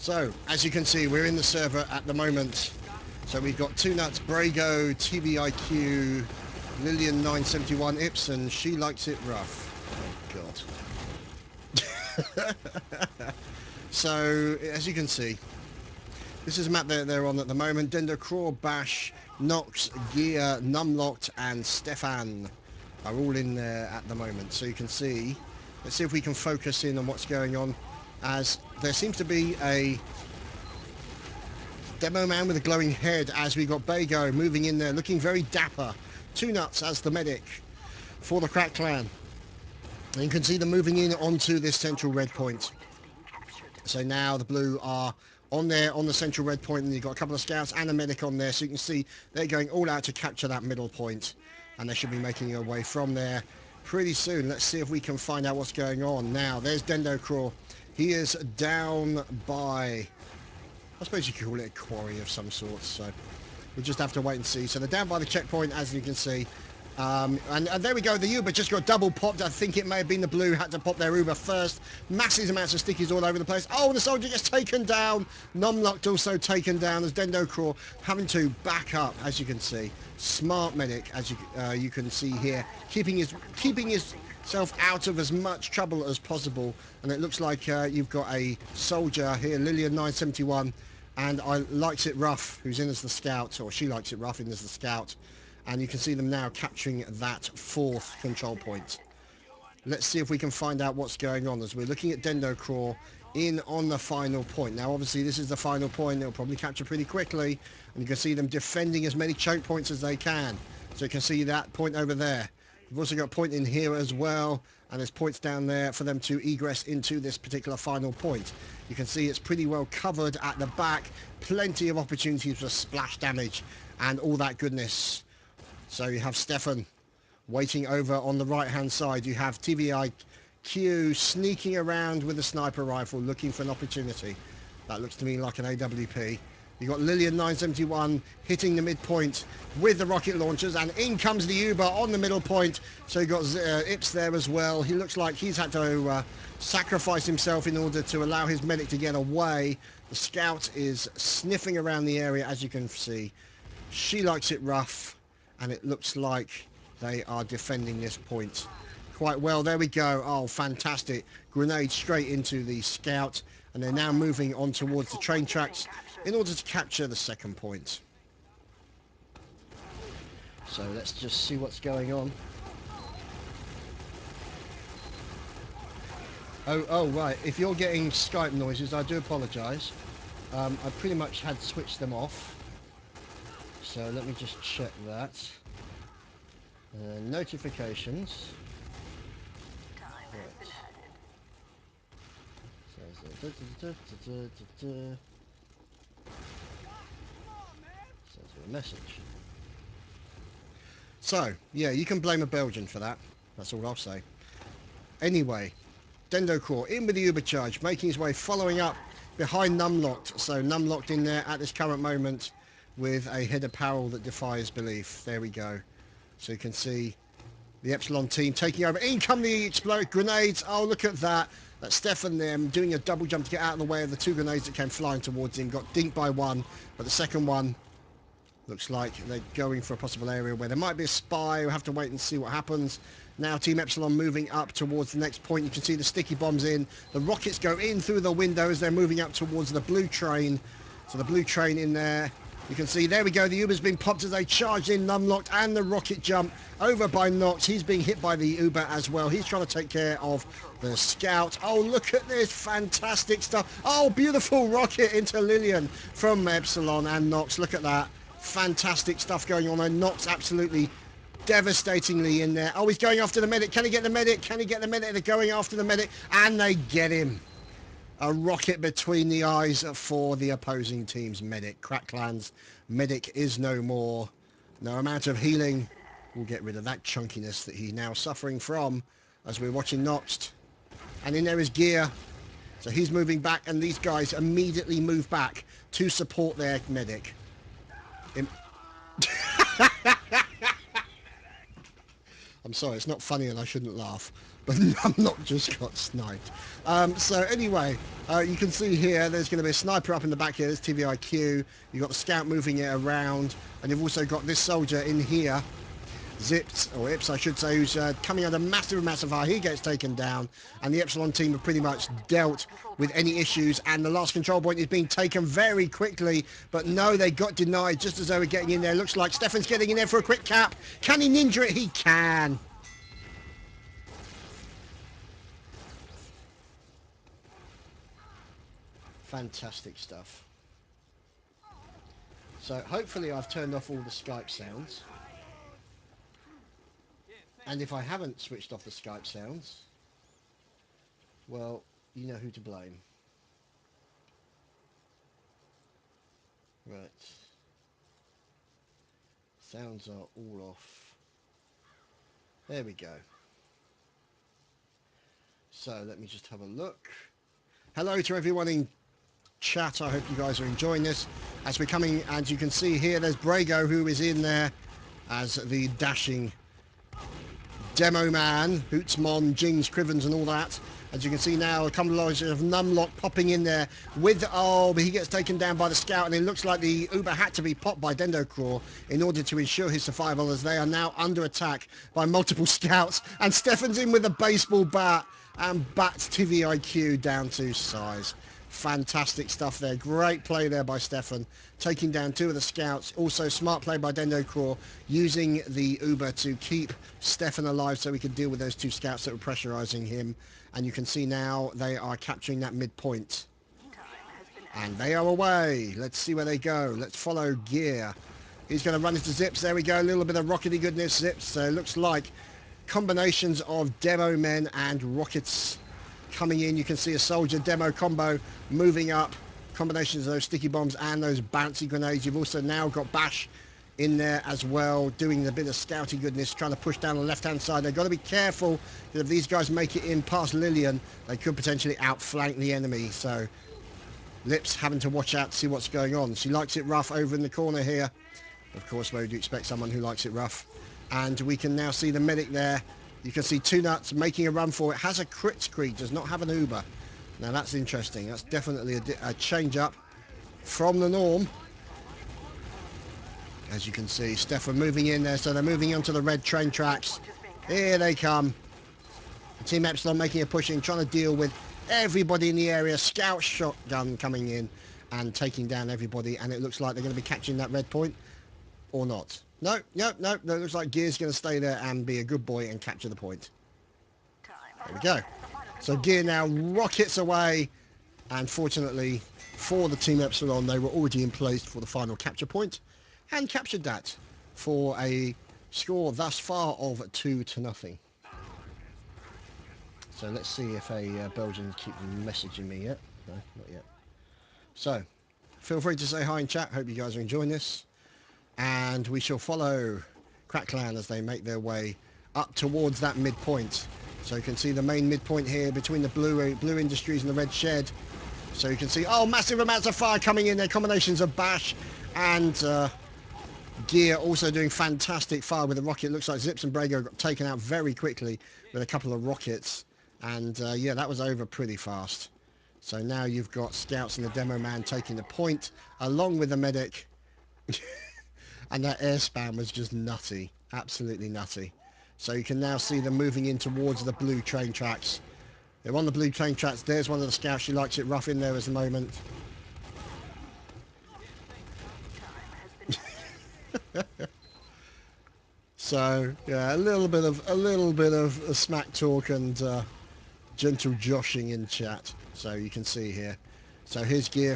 So, as you can see, we're in the server at the moment. So we've got Two Nuts, Brago, TVIQ, Lillian 971, Epsilon, She Likes It Rough. Oh, God. So, as you can see, this is a map that they're on at the moment. Dendo, Craw, Bash, Nox, Gear, Numlocked, and Stefan are all in there at the moment. So you can see, let's see if we can focus in on what's going on, as there seems to be a demo man with a glowing head, as we got Bago moving in there, looking very dapper. Two Nuts as the medic for the Crack Clan. And you can see them moving in onto this central red point. So now the blue are on there on the central red point, and you've got a couple of scouts and a medic on there, so you can see they're going all out to capture that middle point, and they should be making their way from there pretty soon. Let's see if we can find out what's going on. Now there's Dendo Craw. He is down by, I suppose you could call it a quarry of some sort, so we'll just have to wait and see. So they're down by the checkpoint, as you can see. And there we go, the Uber just got double popped. I think it may have been the blue had to pop their Uber first. Massive amounts of stickies all over the place. Oh, the soldier gets taken down. Numlocked also taken down as Dendo Craw having to back up, as you can see. Smart medic, as you can see here, keeping himself out of as much trouble as possible. And it looks like you've got a soldier here, Lillian 971, and I Likes It Rough, who's in as the scout, or She Likes It Rough in as the scout. And you can see them now capturing that fourth control point. Let's see if we can find out what's going on, as we're looking at Dendo Craw in on the final point. Now obviously this is the final point, they'll probably capture pretty quickly, and you can see them defending as many choke points as they can. So you can see that point over there. We've also got a point in here as well, and there's points down there for them to egress into this particular final point. You can see it's pretty well covered at the back, plenty of opportunities for splash damage and all that goodness. So you have Stefan waiting over on the right hand side. You have TVIQ sneaking around with a sniper rifle looking for an opportunity. That looks to me like an AWP. You've got Lillian 971 hitting the midpoint with the rocket launchers, and in comes the Uber on the middle point. So you've got Ips there as well. He looks like he's had to sacrifice himself in order to allow his medic to get away. The scout is sniffing around the area, as you can see. She Likes It Rough. And it looks like they are defending this point quite well. There we go. Oh, fantastic. Grenade straight into the scout. And they're now moving on towards the train tracks in order to capture the second point. So let's just see what's going on. Oh, right. If you're getting Skype noises, I do apologise. I pretty much had switched them off. So let me just check that. Notifications. Right. Says a message. So, yeah, you can blame a Belgian for that. That's all I'll say. Anyway, Dendo Craw in with the Uber charge, making his way, following up behind Numlocked. So Numlocked in there at this current moment with a head apparel that defies belief. There we go. So you can see the Epsilon team taking over. In come the explode grenades. Oh, look at that. That's Stefan there doing a double jump to get out of the way of the two grenades that came flying towards him. Got dinked by one, but the second one looks like they're going for a possible area where there might be a spy. We'll have to wait and see what happens. Now Team Epsilon moving up towards the next point. You can see the sticky bombs in. The rockets go in through the windows. They're moving up towards the blue train. So the blue train in there. You can see, there we go, the Uber's been popped as they charge in Numlocked, and the rocket jump over by Nox. He's being hit by the Uber as well. He's trying to take care of the scout. Oh, look at this, fantastic stuff. Oh, beautiful rocket into Lillian from Epsilon and Nox. Look at that, fantastic stuff going on there. Nox absolutely devastatingly in there. Oh, he's going after the medic. Can he get the medic? Can he get the medic? They're going after the medic, and they get him. A rocket between the eyes for the opposing team's medic. Crack Clan's medic is no more. No amount of healing will get rid of that chunkiness that he's now suffering from, as we're watching Noxed. And in there is Gear. So he's moving back, and these guys immediately move back to support their medic. I'm I'm sorry, it's not funny and I shouldn't laugh, but I'm not just got sniped. So anyway, you can see here there's going to be a sniper up in the back here. There's TVIQ. You've got the scout moving it around, and you've also got this soldier in here, Zips, or Ips I should say, who's coming under massive fire. He gets taken down, and the Epsilon team have pretty much dealt with any issues, and the last control point is being taken very quickly, but no, they got denied just as they were getting in there. Looks like Stefan's getting in there for a quick cap. Can he ninja it? He can. Fantastic stuff. So hopefully I've turned off all the Skype sounds. And if I haven't switched off the Skype sounds, well, you know who to blame. Right. Sounds are all off. There we go. So let me just have a look. Hello to everyone in chat. I hope you guys are enjoying this. As we're coming, as you can see here, there's Brago, who is in there as the dashing demo man, Hootsmon, Jings, Crivens and all that. As you can see now, a combination of Numlock popping in there with, oh, but he gets taken down by the scout, and it looks like the Uber had to be popped by Dendocraw in order to ensure his survival, as they are now under attack by multiple scouts, and Stefan's in with a baseball bat and bats TVIQ down to size. Fantastic stuff there. Great play there by Stefan, taking down two of the scouts. Also smart play by Dendocraw, using the Uber to keep Stefan alive so we could deal with those two scouts that were pressurizing him. And you can see now they are capturing that midpoint. And they are away. Let's see where they go. Let's follow Gear. He's going to run into Zips. There we go. A little bit of rockety goodness. Zips. Looks like combinations of demo men and rockets coming in. You can see a soldier demo combo moving up. Combinations of those sticky bombs and those bouncy grenades. You've also now got Bash in there as well, doing a bit of scouty goodness, trying to push down the left-hand side. They've got to be careful, because if these guys make it in past Lillian, they could potentially outflank the enemy. So Lips having to watch out to see what's going on. She likes it rough over in the corner here. Of course, where would you expect someone who likes it rough? And we can now see the medic there. You can see Two Nuts making a run for it. Has a crit screen, does not have an Uber. Now that's interesting. That's definitely a change up from the norm. As you can see, Stefan moving in there, so they're moving onto the red train tracks. Here they come. Team Epsilon making a push in, trying to deal with everybody in the area. Scout shotgun coming in and taking down everybody, and it looks like they're going to be catching that red point, or not. No. It looks like Gear's going to stay there and be a good boy and capture the point. There we go. So Gear now rockets away, and fortunately for the Team Epsilon, they were already in place for the final capture point, and captured that for a score thus far of 2-0. So let's see if a Belgian keeps messaging me yet. No, not yet. So feel free to say hi in chat. Hope you guys are enjoying this. And we shall follow Crackclan as they make their way up towards that midpoint. So you can see the main midpoint here between the blue industries and the red shed. So you can see, oh, massive amounts of fire coming in there. Combinations of Bash and Gear also doing fantastic fire with the rocket. Looks like Zips and Brago got taken out very quickly with a couple of rockets. And yeah, that was over pretty fast. So now you've got scouts and the demo man taking the point along with the medic. And that air spam was just nutty, absolutely nutty. So you can now see them moving in towards the blue train tracks. They're on the blue train tracks. There's one of the scouts. She likes it rough in there at the moment. So yeah, a little bit of smack talk and gentle joshing in chat. So you can see here. So here's Gear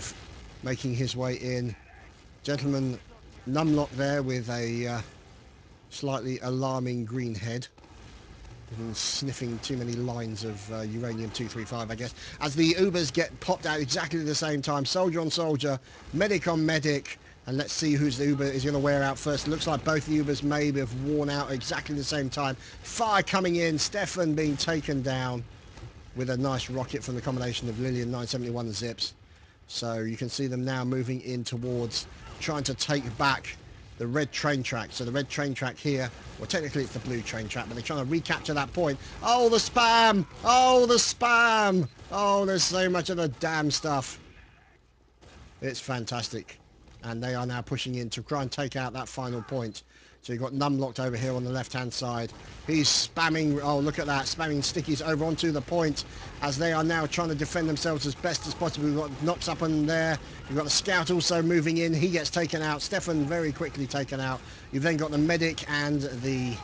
making his way in. Gentleman Numlock there with a slightly alarming green head, and sniffing too many lines of uranium-235, I guess, as the Ubers get popped out exactly at the same time. Soldier on soldier, medic on medic, and let's see whose the Uber is going to wear out first. It looks like both the Ubers may have worn out exactly the same time. Fire coming in, Stefan being taken down with a nice rocket from the combination of Lillian 971 and Zips. So you can see them now moving in towards trying to take back the red train track. So the red train track here, well, technically it's the blue train track, but they're trying to recapture that point. Oh, the spam! Oh, the spam! Oh, there's so much of the damn stuff. It's fantastic. And they are now pushing in to try and take out that final point. So you've got Numlocked over here on the left-hand side. He's spamming, oh, look at that, spamming stickies over onto the point as they are now trying to defend themselves as best as possible. We've got Nox up in there. You've got the Scout also moving in. He gets taken out. Stefan very quickly taken out. You've then got the Medic and the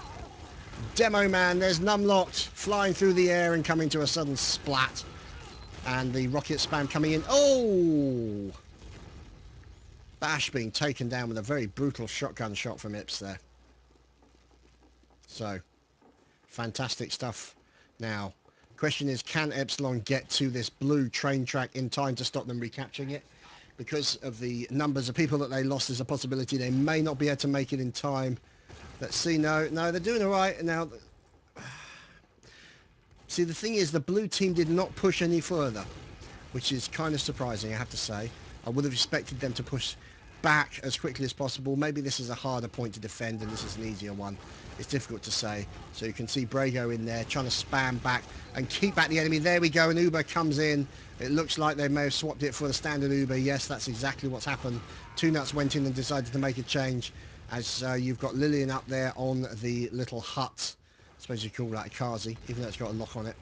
Demo Man. There's Numlocked flying through the air and coming to a sudden splat. And the rocket spam coming in. Oh! Bash being taken down with a very brutal shotgun shot from Ips there. So, fantastic stuff. Now, question is, can Epsilon get to this blue train track in time to stop them recapturing it? Because of the numbers of people that they lost, there's a possibility they may not be able to make it in time. Let's see. No, they're doing all right. Now, see, the thing is, the blue team did not push any further, which is kind of surprising, I have to say. I would have expected them to push back as quickly as possible. Maybe this is a harder point to defend and this is an easier one. It's difficult to say. So you can see Brago in there trying to spam back and keep back the enemy. There we go. An Uber comes in. It looks like they may have swapped it for the standard Uber. Yes, that's exactly what's happened. Two Nuts went in and decided to make a change as you've got Lillian up there on the little hut. I suppose you call that a Kazi, even though it's got a lock on it.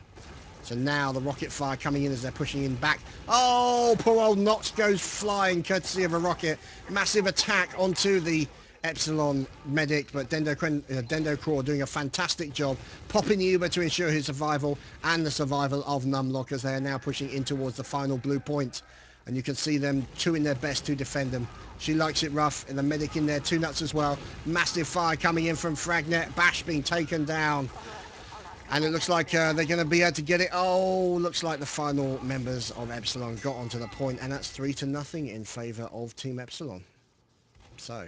So now the rocket fire coming in as they're pushing in back. Oh, poor old Nox goes flying courtesy of a rocket. Massive attack onto the Epsilon medic, but Dendo Craw doing a fantastic job popping the Uber to ensure his survival and the survival of Numlock as they are now pushing in towards the final blue point. And you can see them doing their best to defend them. She likes it rough, and the medic in there, Two Nuts as well. Massive fire coming in from Fragnet. Bash being taken down. And it looks like they're going to be able to get it. Oh, looks like the final members of Epsilon got onto the point, and that's 3-0 in favour of Team Epsilon. So,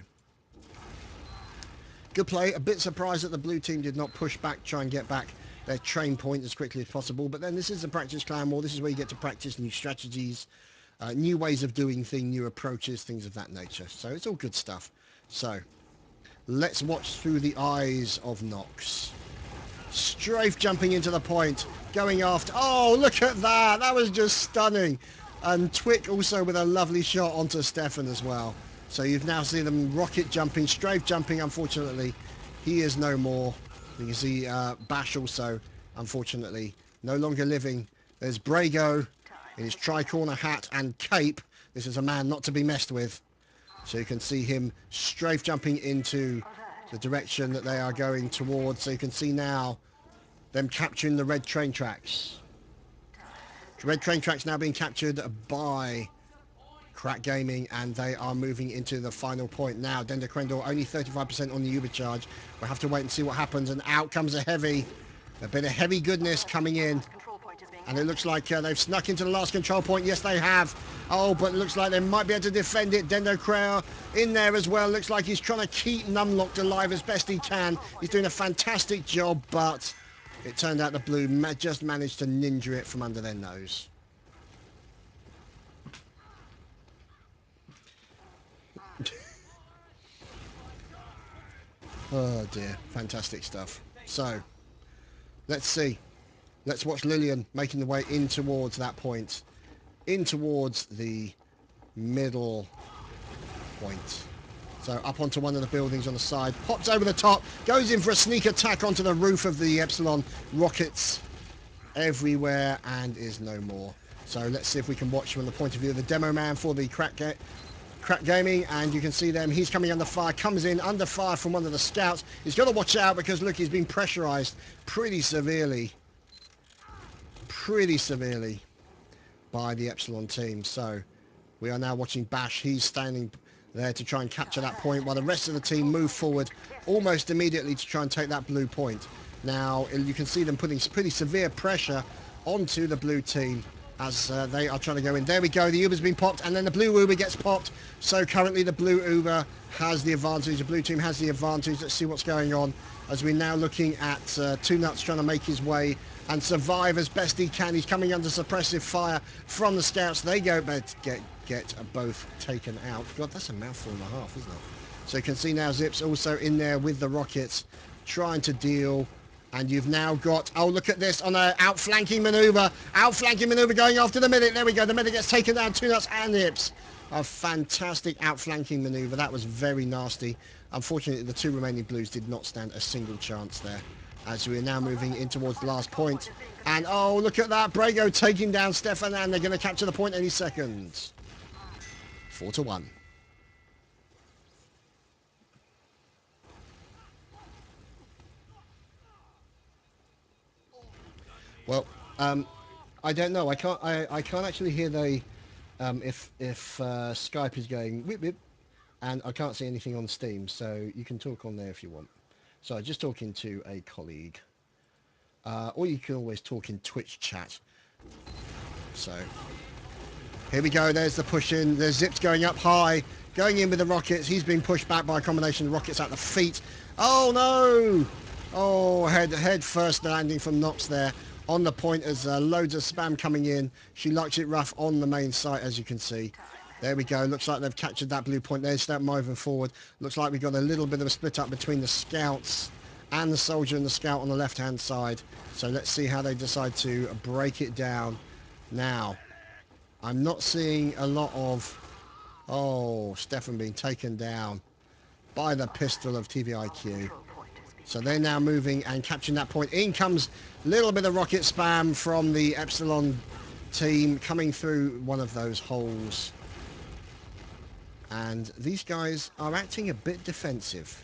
good play. A bit surprised that the blue team did not push back, try and get back their train point as quickly as possible. But then this is the practice clan war. This is where you get to practice new strategies, new ways of doing things, new approaches, things of that nature. So it's all good stuff. So, let's watch through the eyes of Nox. Strafe jumping into the point, going after. Oh, look at that. That was just stunning. And Twick also with a lovely shot onto Stefan as well. So you've now seen them rocket jumping, strafe jumping. Unfortunately, he is no more. You can see Bash also, unfortunately, no longer living. There's Brago in his tri-corner hat and cape. This is a man not to be messed with. So you can see him strafe jumping into the direction that they are going towards. So you can see now them capturing the red train tracks. The red train tracks now being captured by Crack Gaming, and they are moving into the final point now. Dender Crendor only 35% on the Uber charge. We'll have to wait and see what happens, and out comes a bit of heavy goodness coming in. And it looks like they've snuck into the last control point. Yes, they have. Oh, but it looks like they might be able to defend it. Dendo Crowder in there as well. Looks like he's trying to keep Numlocked alive as best he can. He's doing a fantastic job, but it turned out the blue just managed to ninja it from under their nose. Oh dear, fantastic stuff. So, let's see. Let's watch Lillian making the way in towards that point. In towards the middle point. So up onto one of the buildings on the side. Pops over the top. Goes in for a sneak attack onto the roof of the Epsilon. Rockets everywhere and is no more. So let's see if we can watch from the point of view of the demo man for the Crack Gaming, and you can see them. He's coming under fire, comes in under fire from one of the scouts. He's got to watch out because look, he's been pressurized pretty severely by the Epsilon team. So we are now watching Bash. He's standing there to try and capture that point while the rest of the team move forward almost immediately to try and take that blue point. Now you can see them putting pretty severe pressure onto the blue team as they are trying to go in. There we go, the Uber's been popped, and then the blue Uber gets popped. So currently the blue Uber has the advantage, the blue team has the advantage. Let's see what's going on as we're now looking at Two Nuts trying to make his way and survive as best he can. He's coming under suppressive fire from the scouts. They go, but get both taken out. God, that's a mouthful and a half, isn't it? So you can see now Zips also in there with the rockets, trying to deal. And you've now got, oh, look at this on a outflanking maneuver. Outflanking maneuver going after the medic. There we go. The medic gets taken down. 2 nuts and Hips. A fantastic outflanking maneuver. That was very nasty. Unfortunately, the 2 remaining blues did not stand a single chance there. As we are now moving in towards the last point. And, oh, look at that. Brago taking down Stefan, and they're going to capture the point any second. 4-1. Well, I don't know. I can't actually hear the if Skype is going whip whip, and I can't see anything on Steam. So you can talk on there if you want. So I'm just talking to a colleague, or you can always talk in Twitch chat. So here we go. There's the push in. There's Zips going up high, going in with the rockets. He's being pushed back by a combination of rockets at the feet. Oh no! Oh, head first landing from Nox there. On the point as loads of spam coming in. She likes it rough on the main site, as you can see. There we go. Looks like they've captured that blue point. There's that moving forward. Looks like we've got a little bit of a split up between the scouts and the soldier and the scout on the left-hand side. So let's see how they decide to break it down. Now, I'm not seeing a lot of... Oh, Stefan being taken down by the pistol of TVIQ. So they're now moving and capturing that point. In comes a little bit of rocket spam from the Epsilon team coming through one of those holes. And these guys are acting a bit defensive.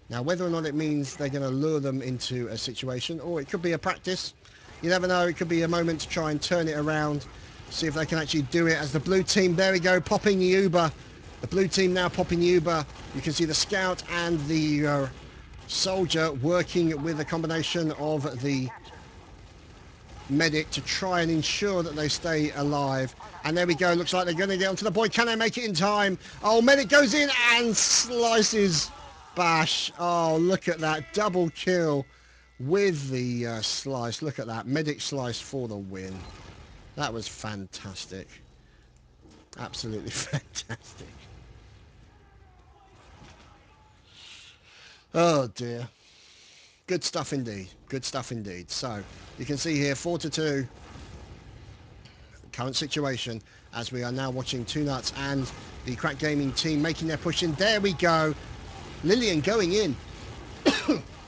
Now, whether or not it means they're going to lure them into a situation, or it could be a practice. You never know. It could be a moment to try and turn it around, see if they can actually do it. As the blue team, there we go, popping the Uber. The blue team now popping the Uber. You can see the scout and the... soldier working with a combination of the medic to try and ensure that they stay alive. And there we go. Looks like they're going to get onto the point. Can they make it in time? Oh, medic goes in and slices Bash. Oh, look at that. Double kill with the slice. Look at that. Medic slice for the win. That was fantastic. Absolutely fantastic. Oh dear. Good stuff indeed. Good stuff indeed. So you can see here 4-2 current situation as we are now watching 2 nuts and the Crack Gaming team making their push in. There we go. Lillian going in.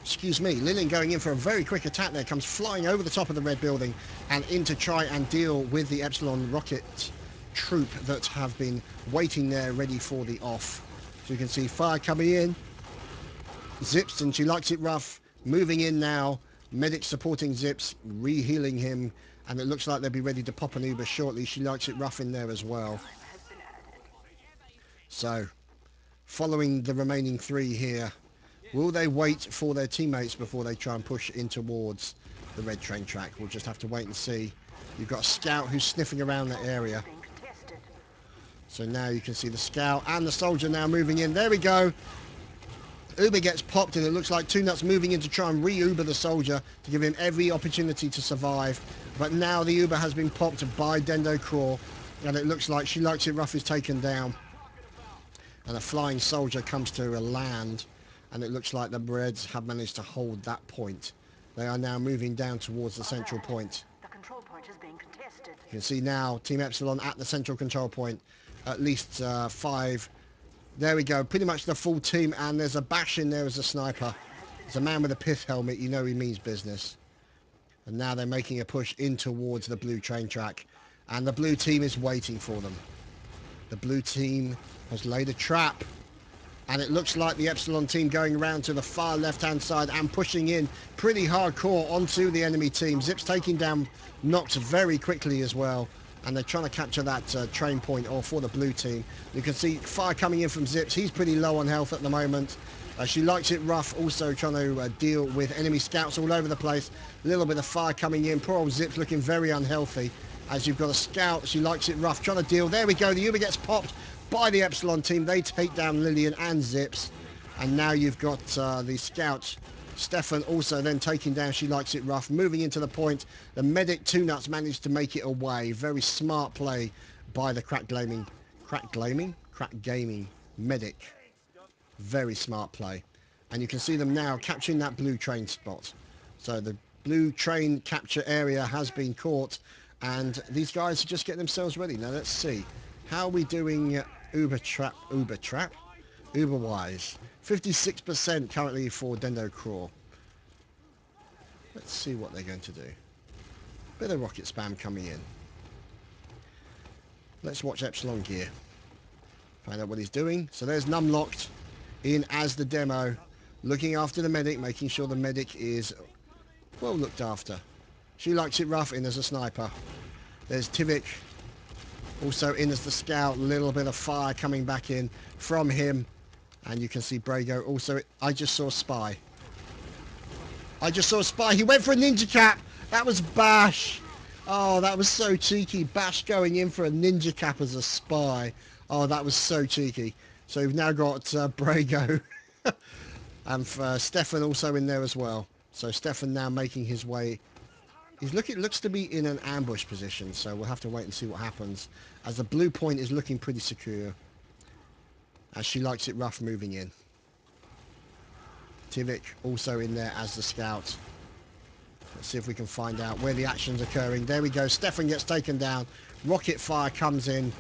Excuse me. Lillian going in for a very quick attack there. Comes flying over the top of the red building and in to try and deal with the Epsilon rocket troop that have been waiting there ready for the off. So you can see fire coming in. Zips, and she likes it rough, moving in now. Medic supporting Zips, re-healing him, and it looks like they'll be ready to pop an Uber shortly. She likes it rough in there as well. So, following the remaining 3 here, will they wait for their teammates before they try and push in towards the red train track? We'll just have to wait and see. You've got a scout who's sniffing around that area. So now you can see the scout and the soldier now moving in. There we go. Uber gets popped and it looks like 2 nuts moving in to try and re-Uber the soldier to give him every opportunity to survive. But now the Uber has been popped by Dendo Craw and it looks like she likes it rough is taken down. And a flying soldier comes to a land and it looks like the Reds have managed to hold that point. They are now moving down towards the central point. The control point is being contested. You can see now Team Epsilon at the central control point. At least 5. There we go, pretty much the full team, and there's a Bash in there as a sniper. There's a man with a pith helmet, you know he means business. And now they're making a push in towards the blue train track, and the blue team is waiting for them. The blue team has laid a trap, and it looks like the Epsilon team going around to the far left-hand side and pushing in pretty hardcore onto the enemy team. Zips taking down Nox very quickly as well. And they're trying to capture that train point or for the blue team. You can see fire coming in from Zips. He's pretty low on health at the moment. She likes it rough, also trying to deal with enemy scouts all over the place. A little bit of fire coming in. Poor old Zips looking very unhealthy. As you've got a scout, she likes it rough, trying to deal. There we go. The Uber gets popped by the Epsilon team. They take down Lillian and Zips. And now you've got the scouts. Stefan also then taking down, she likes it rough, moving into the point. The medic 2 nuts managed to make it away. Very smart play by the Crack Gaming medic. Very smart play. And you can see them now capturing that blue train spot. So the blue train capture area has been caught, and these guys are just getting themselves ready. Now let's see. How are we doing Uber-wise? 56% currently for Dendo Craw. Let's see what they're going to do. Bit of rocket spam coming in. Let's watch Epsilon gear. Find out what he's doing. So there's Numlocked in as the demo, looking after the medic, making sure the medic is well looked after. She likes it rough, in as a sniper. There's Tivik also in as the scout. Little bit of fire coming back in from him. And you can see Brago also. I just saw Spy. He went for a ninja cap. That was Bash. Oh, that was so cheeky. Bash going in for a ninja cap as a spy. Oh, that was so cheeky. So we've now got Brago and Stefan also in there as well. So Stefan now making his way. Looks to be in an ambush position, so we'll have to wait and see what happens, as the blue point is looking pretty secure, as she likes it rough moving in. Tivik also in there as the scout. Let's see if we can find out where the action's occurring. There we go. Stefan gets taken down. Rocket fire comes in.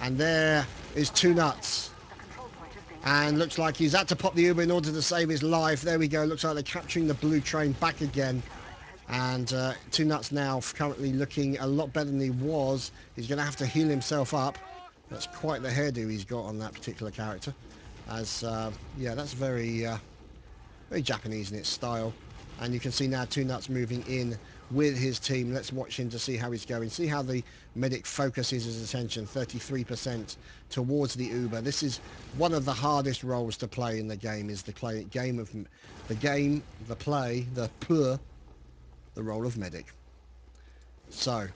And there is Two Nuts. And looks like he's had to pop the Uber in order to save his life. There we go. Looks like they're capturing the blue train back again. And Two Nuts now currently looking a lot better than he was. He's going to have to heal himself up. That's quite the hairdo he's got on that particular character. As, yeah, that's very Japanese in its style. And you can see now Two Nuts moving in with his team. Let's watch him to see how he's going. See how the medic focuses his attention. 33% towards the Uber. This is one of the hardest roles to play in the game. Is the role of medic. So,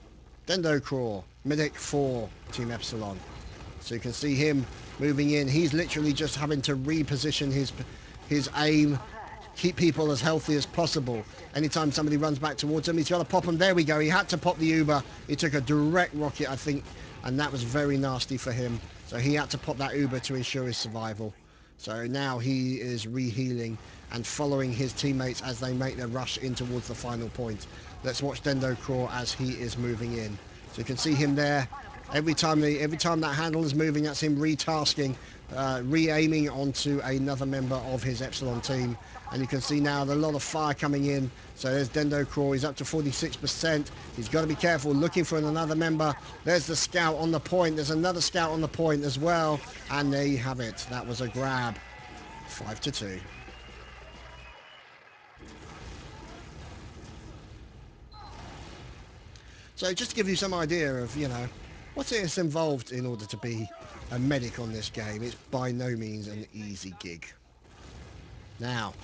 Dendo Craw, medic for Team Epsilon. So you can see him moving in. He's literally just having to reposition his aim. Keep people as healthy as possible. Anytime somebody runs back towards him, he's got to pop them. There we go. He had to pop the Uber. He took a direct rocket, I think, and that was very nasty for him. So he had to pop that Uber to ensure his survival. So now he is re-healing and following his teammates as they make their rush in towards the final point. Let's watch Dendo Craw as he is moving in. So you can see him there. Every time that handle is moving, that's him retasking, re-aiming onto another member of his Epsilon team. And you can see now a lot of fire coming in. So there's Dendo Craw. He's up to 46%. He's got to be careful, looking for another member. There's the scout on the point. There's another scout on the point as well. And there you have it. That was a grab. 5-2. So just to give you some idea of, what is involved in order to be a medic on this game, it's by no means an easy gig. Now,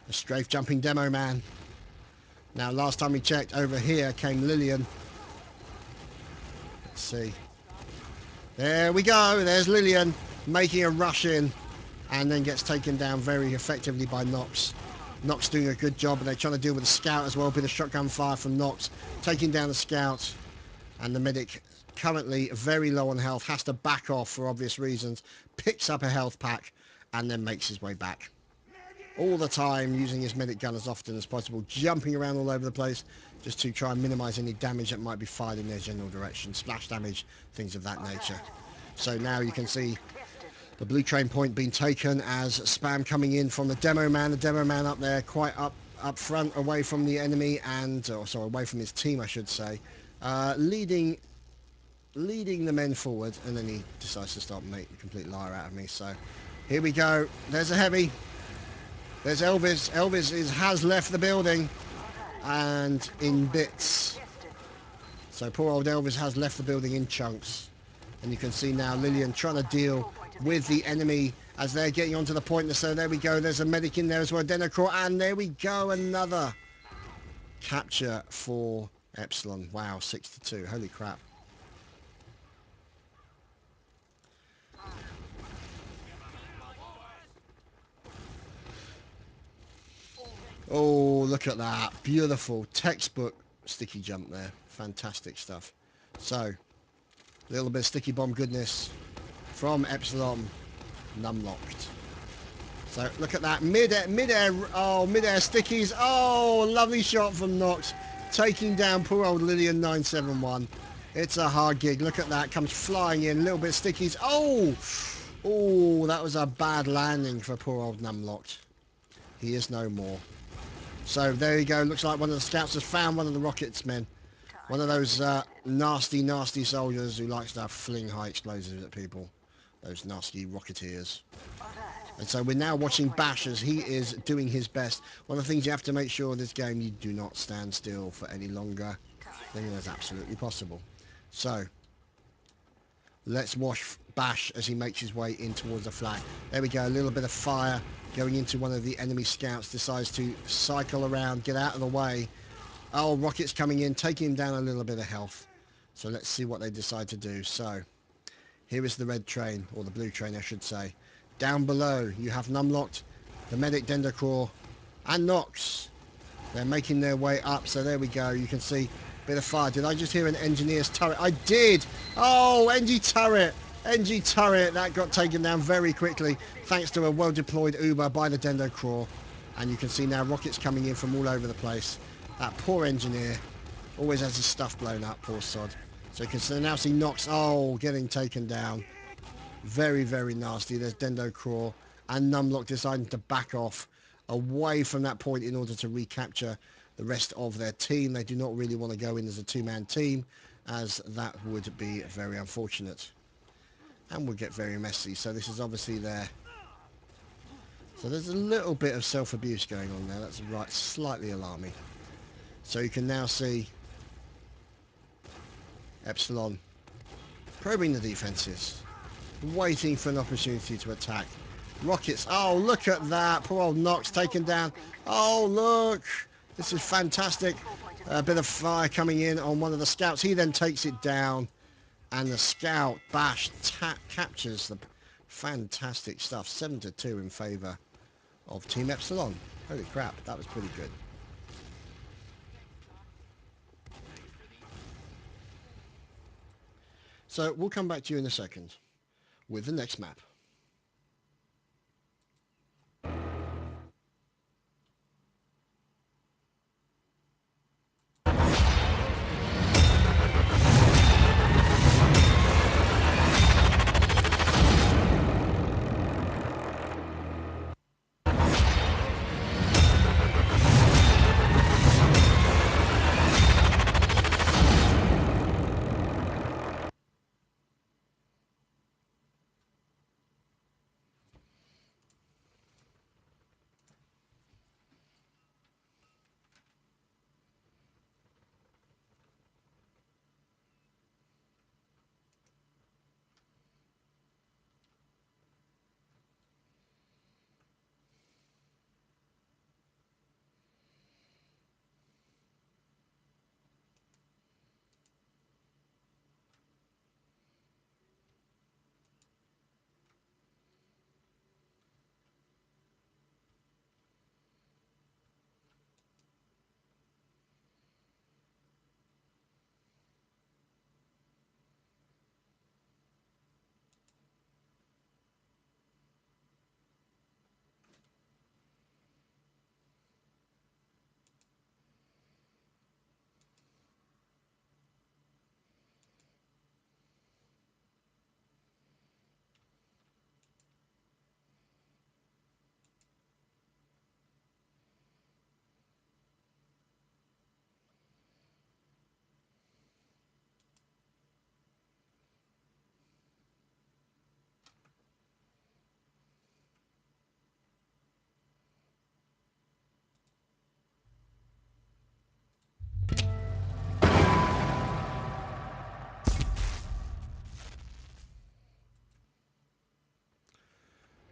a strafe jumping demo man. Now, last time we checked, over here came Lillian. Let's see. There we go. There's Lillian making a rush in and then gets taken down very effectively by Nox. Nox doing a good job, and they're trying to deal with the scout as well. Bit of shotgun fire from Nox, taking down the scout. And the medic, currently very low on health, has to back off for obvious reasons. Picks up a health pack and then makes his way back. All the time using his medic gun as often as possible, jumping around all over the place just to try and minimize any damage that might be fired in their general direction. Splash damage, things of that nature. So now you can see the blue train point being taken as spam coming in from the demo man. The demo man up there quite up front, away from the enemy, and away from his team, I should say. Leading the men forward, and then he decides to start making a complete liar out of me. So here we go. There's a heavy. There's Elvis. Elvis has left the building and in bits. So poor old Elvis has left the building in chunks. And you can see now Lillian trying to deal with the enemy as they're getting onto the point. So there we go. There's a medic in there as well. Dendo Craw, and there we go. Another capture for Epsilon. Wow, 6-2. Holy crap. Oh, look at that. Beautiful textbook sticky jump there. Fantastic stuff. So, a little bit of sticky bomb goodness from Epsilon. numlocked. So look at that, mid-air, mid-air stickies. Oh, lovely shot from Nox, taking down poor old Lillian 971. It's a hard gig. Look at that, comes flying in, a little bit of stickies. Oh, that was a bad landing for poor old numlocked. He is no more. So there you go. Looks like one of the scouts has found one of the Rockets men. One of those nasty, nasty soldiers who likes to fling high explosives at people. Those nasty Rocketeers. And so we're now watching Bash as he is doing his best. One of the things you have to make sure in this game, you do not stand still for any longer than is absolutely possible. So let's watch Bash as he makes his way in towards the flag. There we go, a little bit of fire going into one of the enemy scouts. Decides to cycle around, get out of the way. Oh, Rocket's coming in, taking him down a little bit of health. So let's see what they decide to do. So here is the red train, or the blue train I should say. Down below you have numlocked, the medic Dendrocraw, and Nox. They're making their way up, so there we go. You can see a bit of fire. Did I just hear an engineer's turret? I did! Oh, NG turret! NG turret! That got taken down very quickly thanks to a well-deployed Uber by the Dendrocraw. And you can see now rockets coming in from all over the place. That poor engineer always has his stuff blown up, poor sod. So you can now see Nox, getting taken down. Very, very nasty. There's Dendrocraw and Numlock deciding to back off away from that point in order to recapture the rest of their team. They do not really want to go in as a two-man team, as that would be very unfortunate and would get very messy. So this is obviously there. So there's a little bit of self-abuse going on there. That's right, slightly alarming. So you can now see Epsilon probing the defenses, waiting for an opportunity to attack. Rockets, oh look at that, poor old Nox taken down. Oh look, this is fantastic. A bit of fire coming in on one of the scouts. He then takes it down, and the scout Bash captures the fantastic stuff. 7-2 in favour of Team Epsilon. Holy crap, that was pretty good. So we'll come back to you in a second with the next map.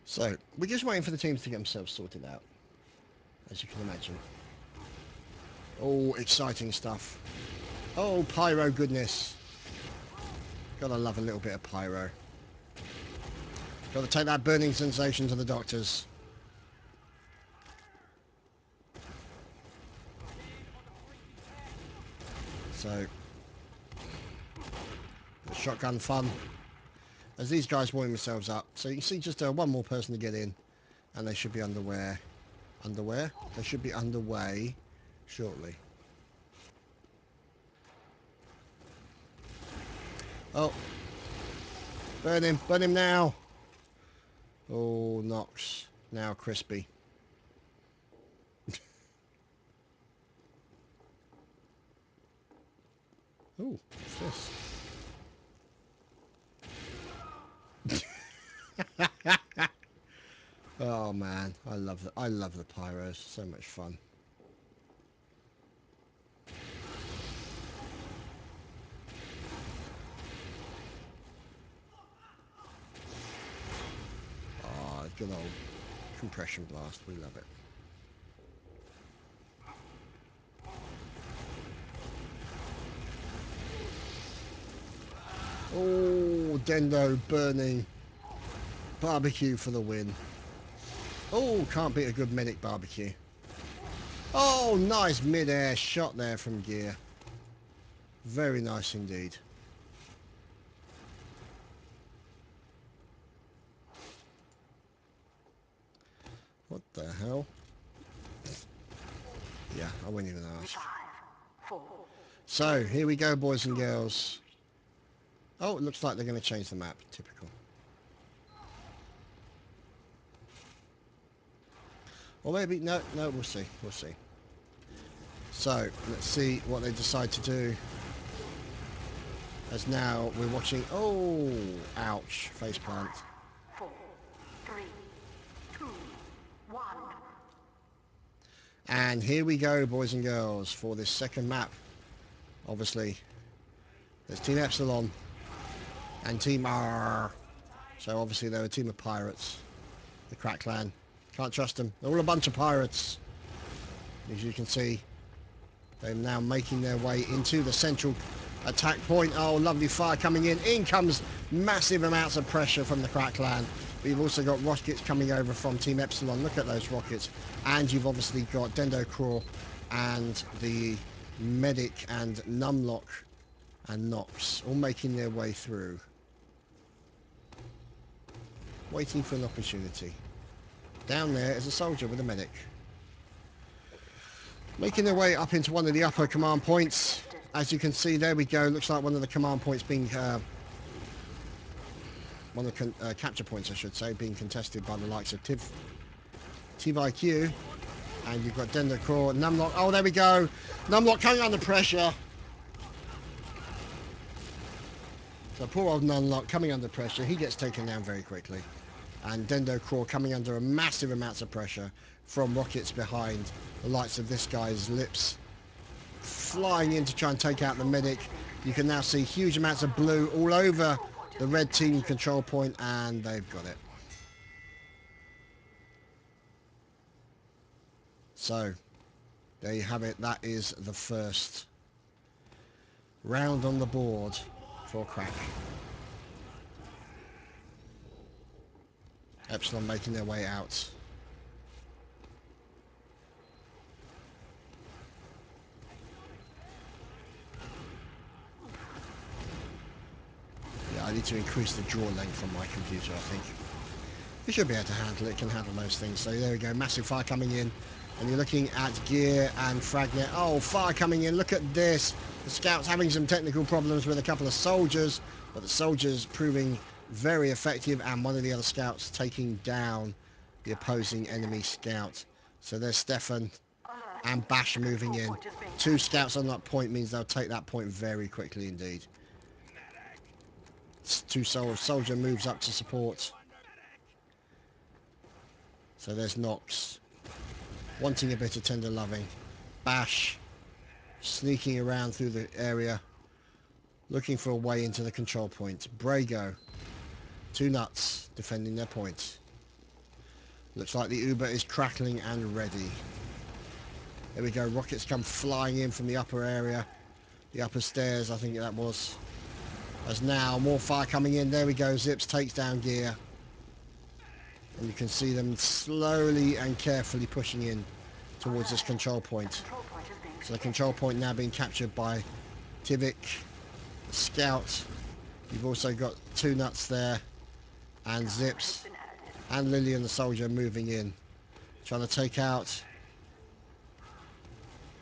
So, we're just waiting for the teams to get themselves sorted out, as you can imagine. Oh, exciting stuff. Oh, pyro goodness. Gotta love a little bit of pyro. Gotta take that burning sensation to the doctors. So, the shotgun fun. as these guys warm themselves up. So you can see just one more person to get in, and they should be underway they should be underway shortly. Oh, burn him now. Oh, Nox now crispy. Oh, what's this? Oh man, I love the pyros. So much fun. Oh, good old compression blast. We love it. Oh, Dendo burning. Barbecue for the win. Oh, can't beat a good medic barbecue. Oh, nice mid-air shot there from Gear. Very nice indeed. What the hell? Yeah, I wouldn't even ask. 5, 4. So, here we go, boys and girls. Oh, it looks like they're going to change the map. Typical. Or maybe, no, we'll see. We'll see. So, let's see what they decide to do. As now we're watching... Oh, ouch. Faceplant. 4, 3, 2, 1. And here we go, boys and girls, for this second map. Obviously, there's Team Epsilon and Team R. So obviously they're a team of pirates. The Crack Clan. Can't trust them. They're all a bunch of pirates. As you can see, they're now making their way into the central attack point. Oh, lovely fire coming in. In comes massive amounts of pressure from the Crack Clan. But you've also got rockets coming over from Team Epsilon. Look at those rockets. And you've obviously got Dendo Craw and the Medic and Numlock and Nox all making their way through. Waiting for an opportunity. Down there is a soldier with a medic. Making their way up into one of the upper command points. As you can see, there we go. Looks like one of the command points being... one of the capture points, I should say, being contested by the likes of TVIQ. And you've got Dendo Craw, Numlock. Oh, there we go. Numlock coming under pressure. So poor old Numlock coming under pressure. He gets taken down very quickly. And Dendo Craw coming under a massive amounts of pressure from rockets behind the likes of this guy's lips. Flying in to try and take out the medic. You can now see huge amounts of blue all over the red team control point, and they've got it. So, there you have it. That is the first round on the board for Crack. Epsilon making their way out. Yeah, I need to increase the draw length on my computer, I think. It should be able to handle it. It can handle most things. So there we go. Massive fire coming in. And you're looking at Gear and Fragnet. Oh, fire coming in. Look at this. The scouts having some technical problems with a couple of soldiers. But the soldiers proving very effective. And one of the other scouts taking down the opposing enemy scout. So there's Stefan and Bash moving in. 2 scouts on that point means they'll take that point very quickly indeed. 2 soldier moves up to support. So there's Nox, wanting a bit of tender loving. Bash, sneaking around through the area, looking for a way into the control point. Brago, 2 nuts, defending their point. Looks like the Uber is crackling and ready. There we go, rockets come flying in from the upper area. The upper stairs, I think that was. As now, more fire coming in. There we go, Zips takes down Gear. And you can see them slowly and carefully pushing in towards this control point. So the control point now being captured by Tivik, the Scout. You've also got 2 nuts there. And Zips and Lillian the soldier moving in, trying to take out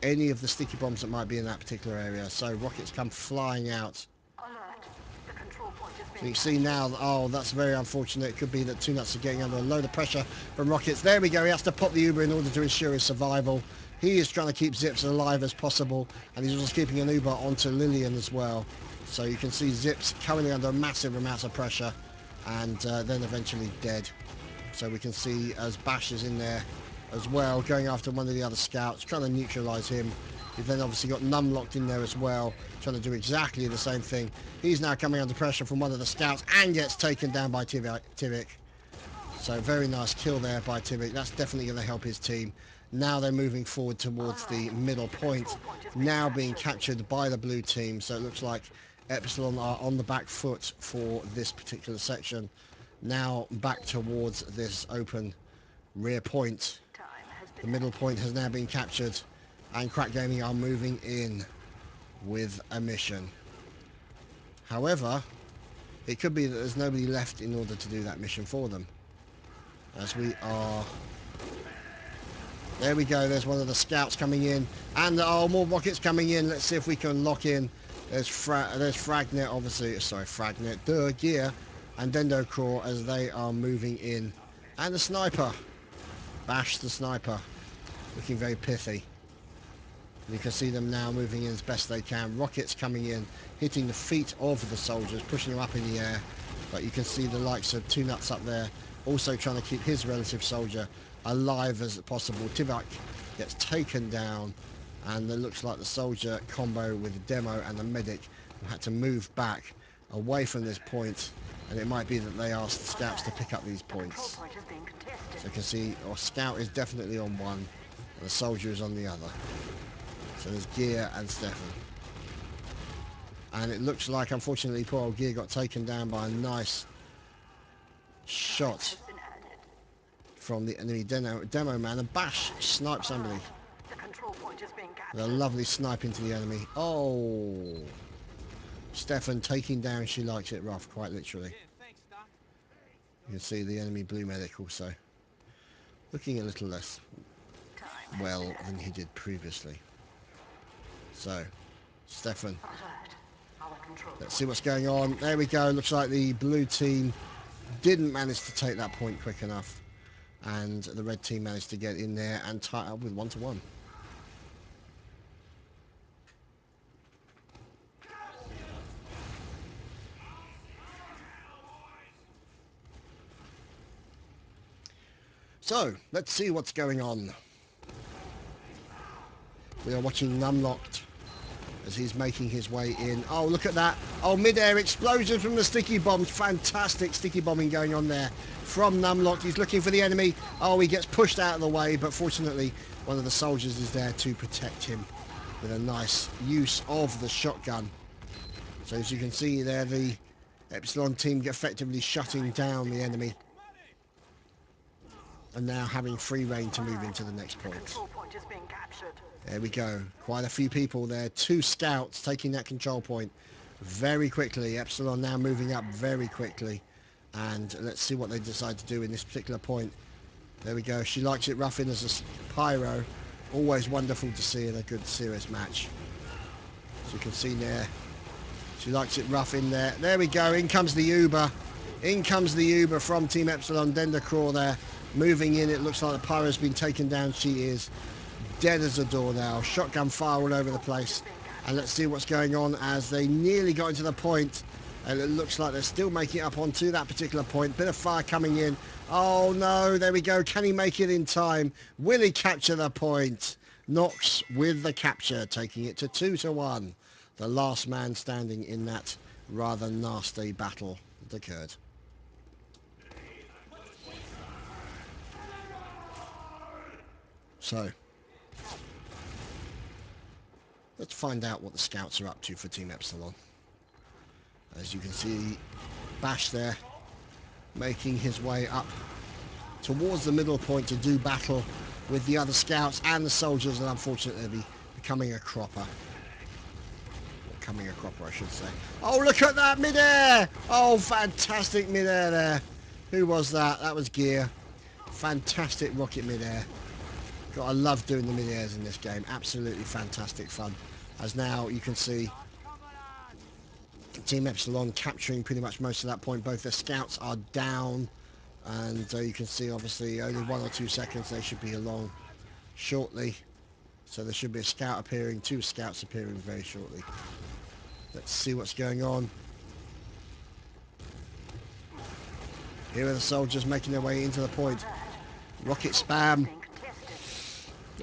any of the sticky bombs that might be in that particular area. So rockets come flying out. Alert. The control point is So you being can see now, oh, that's very unfortunate. It could be that Two Nuts are getting under a load of pressure from rockets. There we go. He has to pop the Uber in order to ensure his survival. He is trying to keep Zips as alive as possible, and he's also keeping an Uber onto Lillian as well. So you can see Zips currently under massive amounts of pressure, and then eventually dead. So we can see as Bash is in there as well, going after one of the other scouts, trying to neutralise him. You've then obviously got Num locked in there as well, trying to do exactly the same thing. He's now coming under pressure from one of the scouts and gets taken down by Tivik. So very nice kill there by Tivik. That's definitely going to help his team. Now they're moving forward towards the middle point, now being captured by the blue team. So it looks like Epsilon are on the back foot for this particular section. Now back towards this open rear point. The middle point has now been captured, and Crack Gaming are moving in with a mission. However, it could be that there's nobody left in order to do that mission for them. As we are... There we go, there's one of the scouts coming in, and more rockets coming in. Let's see if we can lock in. There's Fragnet, obviously, sorry, Fragnet, Gear, and Dendocraw as they are moving in. And the sniper, Bash the sniper, looking very pithy. You can see them now moving in as best they can. Rockets coming in, hitting the feet of the soldiers, pushing them up in the air. But you can see the likes of Two Nuts up there, also trying to keep his relative soldier alive as possible. Tivik gets taken down, and it looks like the soldier combo with the demo and the medic have had to move back away from this point, and it might be that they asked the scouts to pick up these points. So you can see our scout is definitely on one, and the soldier is on the other. So there's Gear and Stefan. And it looks like, unfortunately, poor old Gear got taken down by a nice shot from the enemy demo man, and Bash sniped somebody. A lovely snipe into the enemy. Oh, Stefan taking down She Likes It Rough, quite literally. You can see the enemy blue medic also looking a little less well than he did previously. So, Stefan, let's see what's going on. There we go. Looks like the blue team didn't manage to take that point quick enough, and the red team managed to get in there and tie up with 1-1. So, let's see what's going on. We are watching Numlocked as he's making his way in. Oh, look at that. Oh, mid-air explosion from the sticky bombs. Fantastic sticky bombing going on there from Numlocked. He's looking for the enemy. Oh, he gets pushed out of the way, but fortunately one of the soldiers is there to protect him with a nice use of the shotgun. So as you can see there, the Epsilon team effectively shutting down the enemy, and now having free reign to move into the next point. There we go. Quite a few people there. 2 scouts taking that control point very quickly. Epsilon now moving up very quickly. And let's see what they decide to do in this particular point. There we go. She Likes It Rough in as a pyro. Always wonderful to see in a good serious match. As you can see there, She Likes It Rough in there. There we go. In comes the Uber. In comes the Uber from Team Epsilon. Dendocraw there. Moving in. It looks like the pyro's been taken down. She is dead as a door now. Shotgun fire all over the place. And let's see what's going on as they nearly got into the point. And it looks like they're still making it up onto that particular point. Bit of fire coming in. Oh no, there we go. Can he make it in time? Will he capture the point? Nox with the capture, taking it to 2-1. The last man standing in that rather nasty battle that occurred. So, let's find out what the scouts are up to for Team Epsilon. As you can see, Bash there making his way up towards the middle point to do battle with the other scouts and the soldiers, and unfortunately becoming a cropper. Or coming a cropper, I should say. Oh, look at that mid-air! Oh, fantastic mid-air there Who was that? That was Gear. Fantastic rocket mid-air. I love doing the mid-airs in this game. Absolutely fantastic fun. As now you can see Team Epsilon capturing pretty much most of that point. Both the scouts are down, and you can see obviously only 1 or 2 seconds. They should be along shortly. So there should be a scout appearing, 2 scouts appearing very shortly. Let's see what's going on. Here are the soldiers making their way into the point. Rocket spam.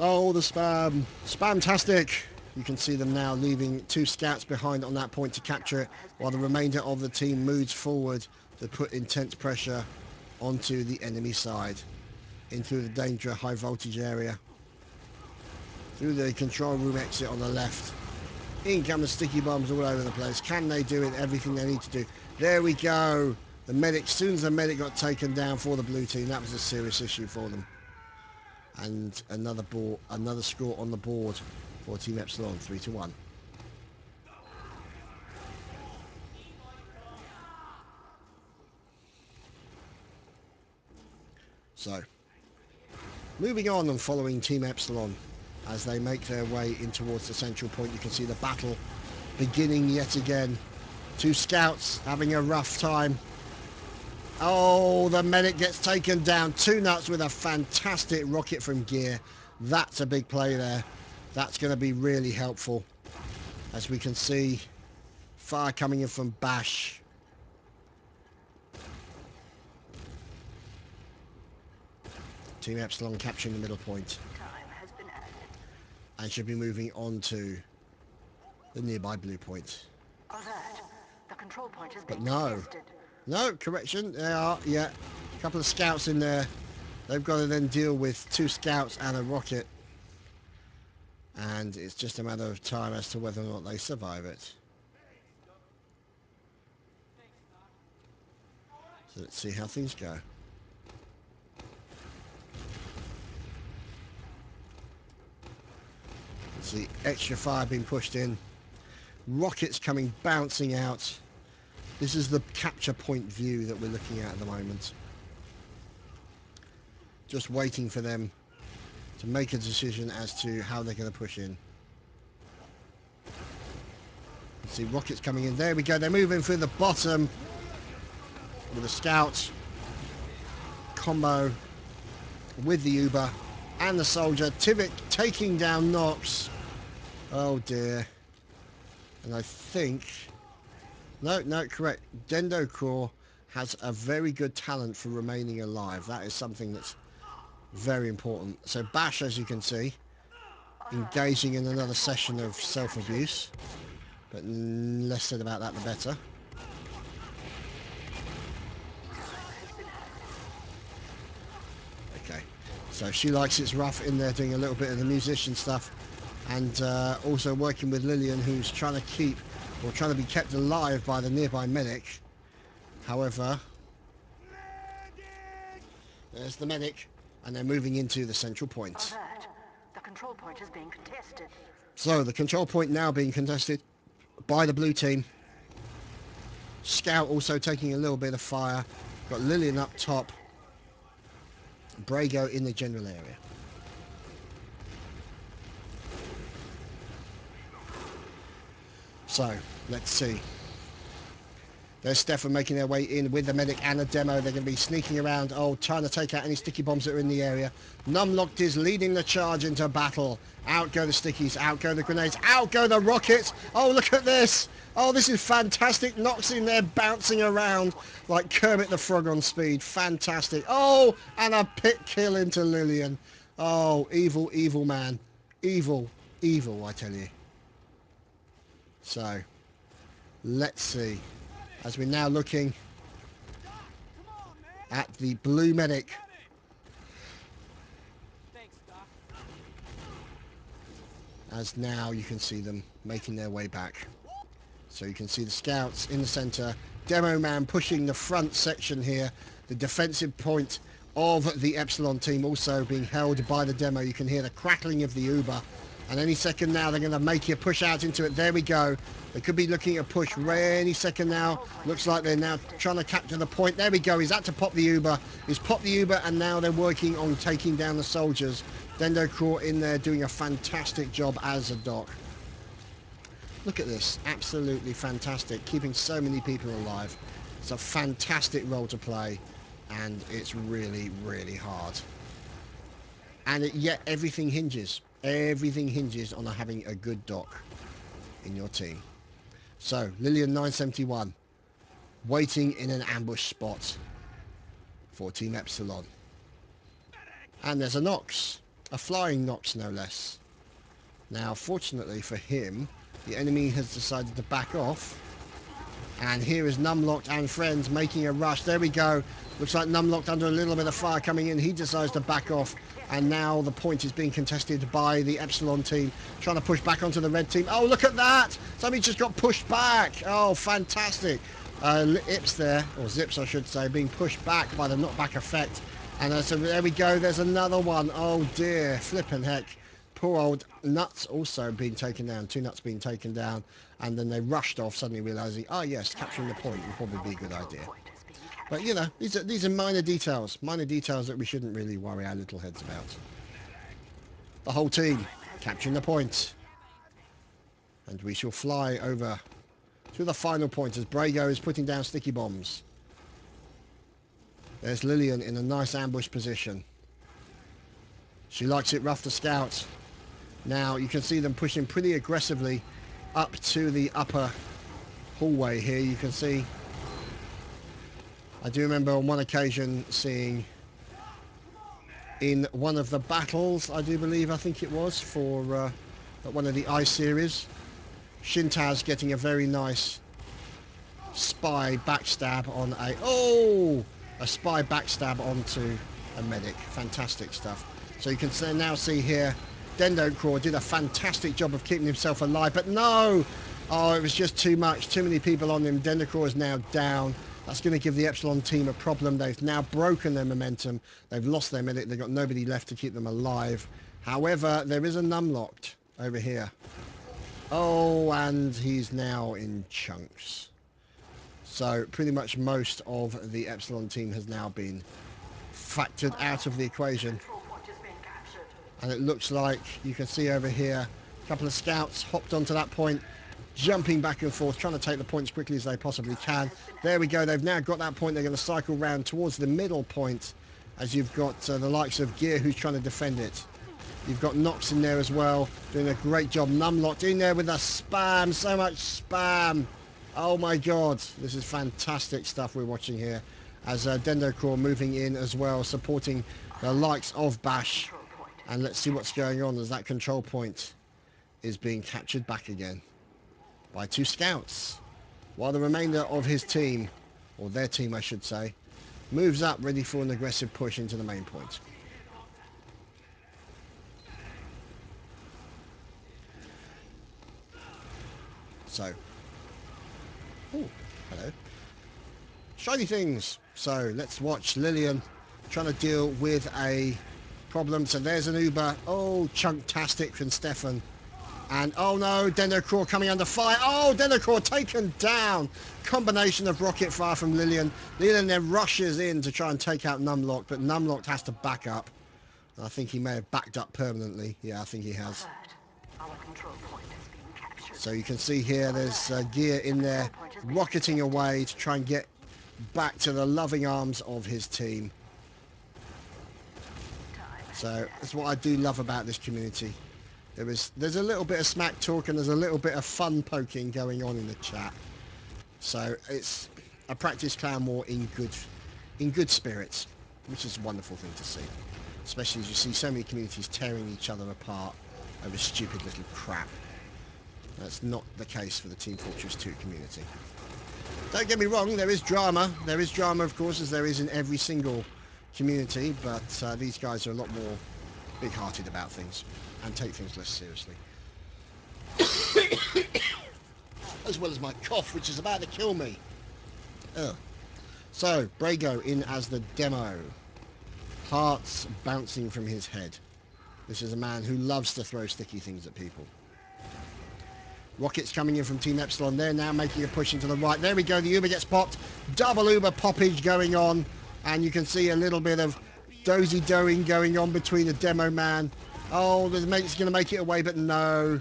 Oh, the spam. Spamtastic. You can see them now leaving 2 scouts behind on that point to capture it, while the remainder of the team moves forward to put intense pressure onto the enemy side, into the danger high voltage area. Through the control room exit on the left. In come the sticky bombs all over the place. Can they do it? Everything they need to do. There we go. The medic, as soon as the medic got taken down for the blue team, that was a serious issue for them. And another score on the board for Team Epsilon, 3-1. So, moving on and following Team Epsilon as they make their way in towards the central point. You can see the battle beginning yet again. 2 scouts having a rough time. Oh, the medic gets taken down. 2 nuts with a fantastic rocket from Gear. That's a big play there. That's going to be really helpful. As we can see, fire coming in from Bash. Team Epsilon capturing the middle point. And should be moving on to the nearby blue point. The control point has But been no. contested. No, correction. They are, yeah. A couple of scouts in there. They've got to then deal with 2 scouts and a rocket. And it's just a matter of time as to whether or not they survive it. So let's see how things go. See extra fire being pushed in. Rockets coming bouncing out. This is the capture point view that we're looking at the moment. Just waiting for them to make a decision as to how they're going to push in. Let's see rockets coming in. There we go. They're moving through the bottom with a scout combo with the Uber and the soldier. Tivik taking down Nox. Oh dear. And I think... No, correct. Dendo Core has a very good talent for remaining alive. That is something that's very important. So Bash, as you can see, engaging in another session of self-abuse. But less said about that, the better. Okay. So she likes it's rough in there doing a little bit of the musician stuff. And also working with Lillian, who's trying to keep, or trying to be kept alive by the nearby medic. However, there's the medic, and they're moving into the central point. The control point is being contested. So the control point now being contested by the blue team. Scout also taking a little bit of fire. Got Lillian up top. Brago in the general area. So, let's see. There's Stefan making their way in with the medic and a demo. They're going to be sneaking around, trying to take out any sticky bombs that are in the area. Numlocked is leading the charge into battle. Out go the stickies, out go the grenades, out go the rockets. Oh, look at this. Oh, this is fantastic. Nox in there bouncing around like Kermit the Frog on speed. Fantastic. Oh, and a pit kill into Lillian. Oh, evil, evil man. Evil, evil, I tell you. So, let's see. As we're now looking at the blue medic. As now you can see them making their way back. So you can see the scouts in the center. Demo man pushing the front section here. The defensive point of the Epsilon team also being held by the demo. You can hear the crackling of the Uber And any second now, they're going to make you push out into it. There we go. They could be looking at push any second now. Looks like they're now trying to capture the point. There we go. He's had to pop the Uber. He's popped the Uber, and now they're working on taking down the soldiers. Dendocraw in there doing a fantastic job as a doc. Look at this. Absolutely fantastic. Keeping so many people alive. It's a fantastic role to play, and it's really, really hard. And yet everything hinges. Everything hinges on having a good doc in your team. So, Lillian 971, waiting in an ambush spot for Team Epsilon. And there's a Nox, a flying Nox no less. Now, fortunately for him, the enemy has decided to back off. And here is Numlocked and friends making a rush. There we go. Looks like Numlocked under a little bit of fire coming in. He decides to back off. And now the point is being contested by the Epsilon team, trying to push back onto the red team. Oh, look at that! Somebody just got pushed back. Oh, fantastic. Ips there, or Zips I should say, being pushed back by the knockback effect. And so there we go. There's another one. Oh, dear. Flippin' heck. Poor old Nuts also being taken down. 2 Nuts being taken down. And then they rushed off, suddenly realising, oh, yes, capturing the point would probably be a good idea. But, you know, these are minor details that we shouldn't really worry our little heads about. The whole team capturing the point. And we shall fly over to the final point as Brago is putting down sticky bombs. There's Lillian in a nice ambush position. She likes it rough to scout. Now, you can see them pushing pretty aggressively up to the upper hallway here. You can see, I do remember on one occasion seeing in one of the battles, I think it was, for one of the I-series, Shintaz getting a very nice spy backstab on a spy backstab onto a medic. Fantastic stuff. So you can now see here, Dendocraw did a fantastic job of keeping himself alive, but no! Oh, it was just too much. Too many people on him. Dendocraw is now down. That's going to give the Epsilon team a problem. They've now broken their momentum. They've lost their medic. They've got nobody left to keep them alive. However, there is a Numlocked over here. Oh, and he's now in chunks. So pretty much most of the Epsilon team has now been factored out of the equation. And it looks like you can see over here a couple of scouts hopped onto that point, jumping back and forth, trying to take the point as quickly as they possibly can. There we go. They've now got that point. They're going to cycle round towards the middle point as you've got the likes of Gear who's trying to defend it. You've got Nox in there as well, doing a great job. Numlocked in there with the spam. So much spam. Oh my God. This is fantastic stuff we're watching here. As Dendocraw moving in as well, supporting the likes of Bash. And let's see what's going on as that control point is being captured back again by 2 scouts. While the remainder of his team, or their team I should say, moves up ready for an aggressive push into the main point. So, oh, hello. Shiny things. So let's watch Lillian trying to deal with a problem. So there's an Uber. Oh, Chunktastic from Stefan. And oh no, Dendocraw coming under fire. Oh, Dendocraw taken down. Combination of rocket fire from Lillian. Lillian then rushes in to try and take out Numlocked, but Numlocked has to back up. I think he may have backed up permanently. Yeah, I think he has. So you can see here there's Gear in there rocketing away to try and get back to the loving arms of his team. So that's what I do love about this community. There's a little bit of smack talk and there's a little bit of fun poking going on in the chat. So it's a practice clan war in good spirits, which is a wonderful thing to see. Especially as you see so many communities tearing each other apart over stupid little crap. That's not the case for the Team Fortress 2 community. Don't get me wrong, there is drama. There is drama, of course, as there is in every single community, but these guys are a lot more big-hearted about things and take things less seriously. As well as my cough, which is about to kill me. Ugh. So, Brago in as the demo. Hearts bouncing from his head. This is a man who loves to throw sticky things at people. Rockets coming in from Team Epsilon. They're now making a push into the right. There we go. The Uber gets popped. Double Uber poppage going on. And you can see a little bit of dozy-doing going on between the demo man. Oh, the medic's going to make it away, but no.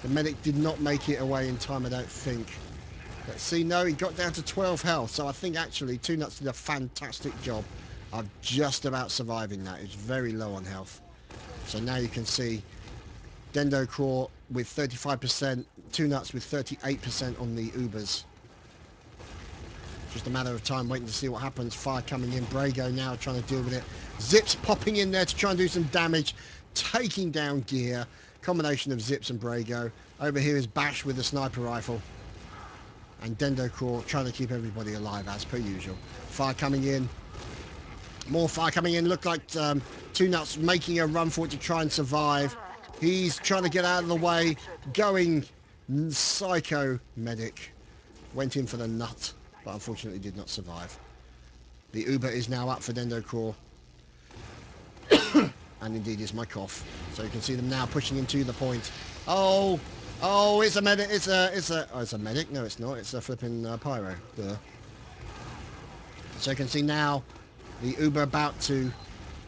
The medic did not make it away in time, I don't think. Let's see. No, he got down to 12 health. So I think actually Two Nuts did a fantastic job of just about surviving that. It's very low on health. So now you can see Dendo Craw with 35%, Two Nuts with 38% on the Ubers. Just a matter of time waiting to see what happens. Fire coming in. Brago now trying to deal with it. Zips popping in there to try and do some damage. Taking down gear. Combination of Zips and Brago. Over here is Bash with the sniper rifle. And Dendo Craw trying to keep everybody alive as per usual. Fire coming in. More fire coming in. Looked like Two Nuts making a run for it to try and survive. He's trying to get out of the way. Going psycho medic. Went in for the nut, but unfortunately did not survive. The Uber is now up for Dendo Craw. And indeed is my cough. So you can see them now pushing into the point. Oh, it's a medic. It's a medic. No, it's not. It's a flipping pyro. Duh. So you can see now the Uber about to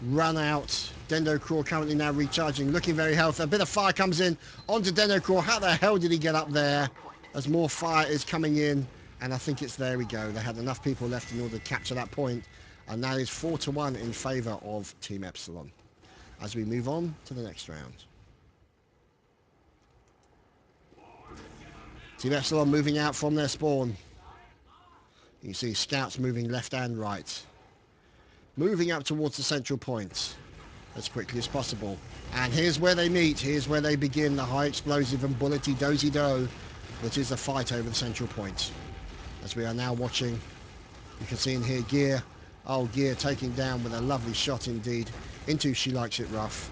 run out. Dendo Craw currently now recharging, looking very healthy. A bit of fire comes in onto Dendo Craw. How the hell did he get up there? As more fire is coming in, and I think it's there we go. They had enough people left in order to capture that point, and that is 4-1 in favour of Team Epsilon. As we move on to the next round. Team Epsilon moving out from their spawn. You can see scouts moving left and right. Moving up towards the central point as quickly as possible. And here's where they meet. Here's where they begin the high explosive and bullety dozy-do that is the fight over the central point. As we are now watching, you can see in here Gear. Oh, Gear taking down with a lovely shot indeed into She Likes It Rough.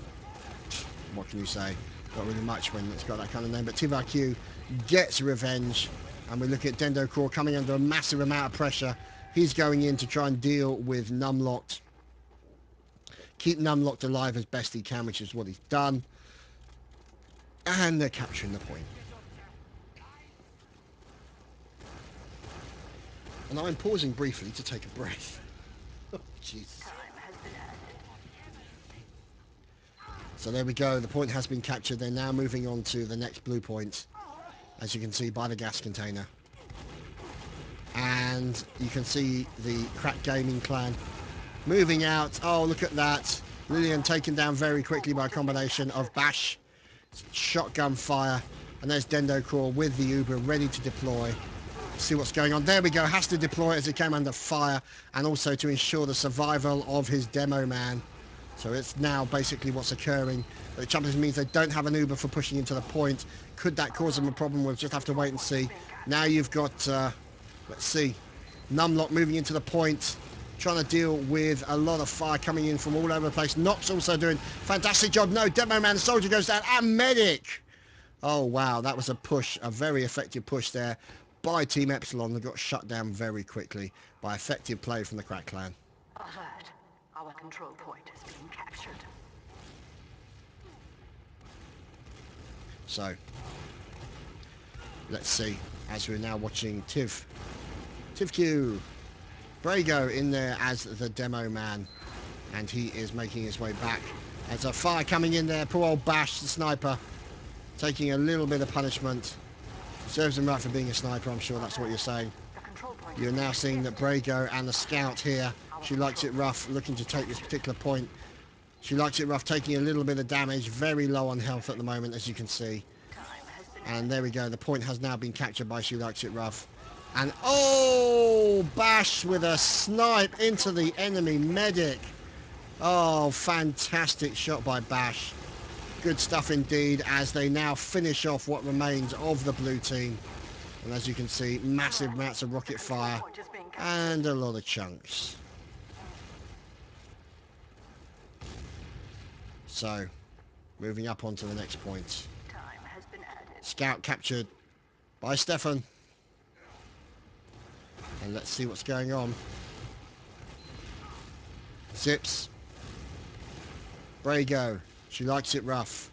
What can you say? Not really much when it's got that kind of name. But TVRQ gets revenge. And we look at Dendo Craw coming under a massive amount of pressure. He's going in to try and deal with Numlocked. Keep Numlocked alive as best he can, which is what he's done. And they're capturing the point. And I'm pausing briefly to take a breath. Oh, Jesus. So there we go. The point has been captured. They're now moving on to the next blue point, as you can see by the gas container. And you can see the Crack Gaming clan moving out. Oh, look at that. Lillian taken down very quickly by a combination of Bash, shotgun fire, and there's Dendo Craw with the Uber ready to deploy. See what's going on. There we go. Has to deploy as it came under fire, and also to ensure the survival of his demo man. So it's now basically what's occurring. The trouble means they don't have an Uber for pushing into the point. Could that cause them a problem? We'll just have to wait and see. Now you've got, let's see, Numlock moving into the point, trying to deal with a lot of fire coming in from all over the place. Nox also doing a fantastic job. No, demo man, soldier goes down, and medic. Oh, wow, that was a push, a very effective push there by Team Epsilon. They got shut down very quickly by effective play from the Crack Clan. Alert. Our control point is being captured. So, let's see, as we're now watching TivQ, Brago in there as the demo man, and he is making his way back. There's a fire coming in there, poor old Bash, the sniper, taking a little bit of punishment. Serves him right for being a sniper, I'm sure that's what you're saying. You're now seeing that Brago and the scout here, She Likes It Rough, looking to take this particular point. She Likes It Rough taking a little bit of damage, very low on health at the moment, as you can see. And there we go, the point has now been captured by She Likes It Rough. And oh, Bash with a snipe into the enemy medic. Oh, fantastic shot by Bash. Good stuff indeed, as they now finish off what remains of the blue team. And as you can see, massive amounts of rocket fire and a lot of chunks. So, moving up onto the next point. Scout captured by Stefan. And let's see what's going on. Zips. Brago She likes it rough.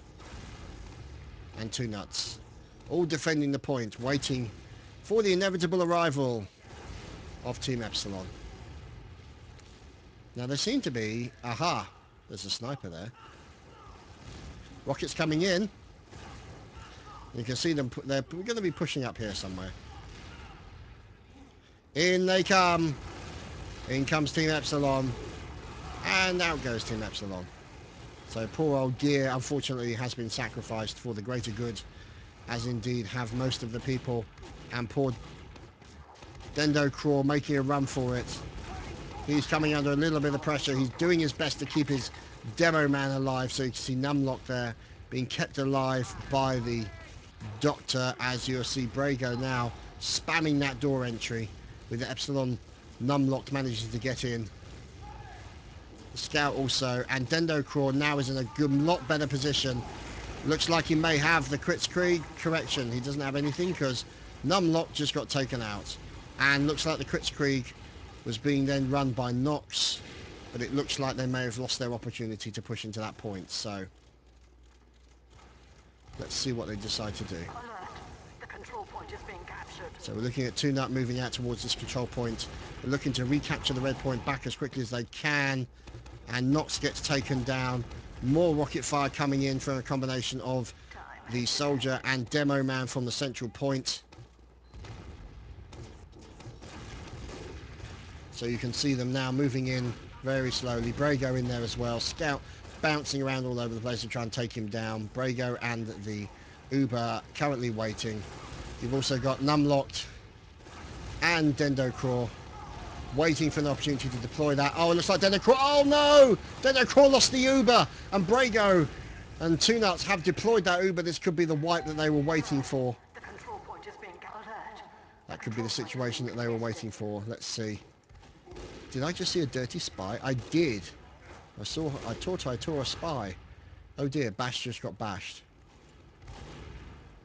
And Two Nuts. All defending the point, waiting for the inevitable arrival of Team Epsilon. Now there seem to be... Aha! There's a sniper there. Rockets coming in. You can see them... They're going to be pushing up here somewhere. In they come. In comes Team Epsilon. And out goes Team Epsilon. So poor old Gear, unfortunately, has been sacrificed for the greater good, as indeed have most of the people. And poor Dendo Craw making a run for it. He's coming under a little bit of pressure. He's doing his best to keep his demo man alive. So you can see Numlock there being kept alive by the Doctor, as you'll see Brago now spamming that door entry with the Epsilon. Numlock manages to get in. The Scout also, and Dendo Craw now is in a lot better position. Looks like he may have the Kritzkrieg. Correction, he doesn't have anything because Numlock just got taken out. And looks like the Kritzkrieg was being then run by Nox, but it looks like they may have lost their opportunity to push into that point. So let's see what they decide to do. The control point is being captured. So we're looking at Two Nut moving out towards this control point. They're looking to recapture the red point back as quickly as they can. And Nox gets taken down. More rocket fire coming in from a combination of the soldier and demo man from the central point. So you can see them now moving in very slowly. Brago in there as well. Scout bouncing around all over the place to try and take him down. Brago and the Uber currently waiting. You've also got Numlocked and Dendo Craw waiting for an opportunity to deploy that. Oh, it looks like Dendo Craw. Oh no! Dendo Craw lost the Uber, and Brago and Two Nuts have deployed that Uber. This could be the wipe that they were waiting for. The control point is being alert. That could be the situation that they were waiting for. Let's see. Did I just see a dirty spy? I did. I thought I tore a spy. Oh dear, Bash just got bashed.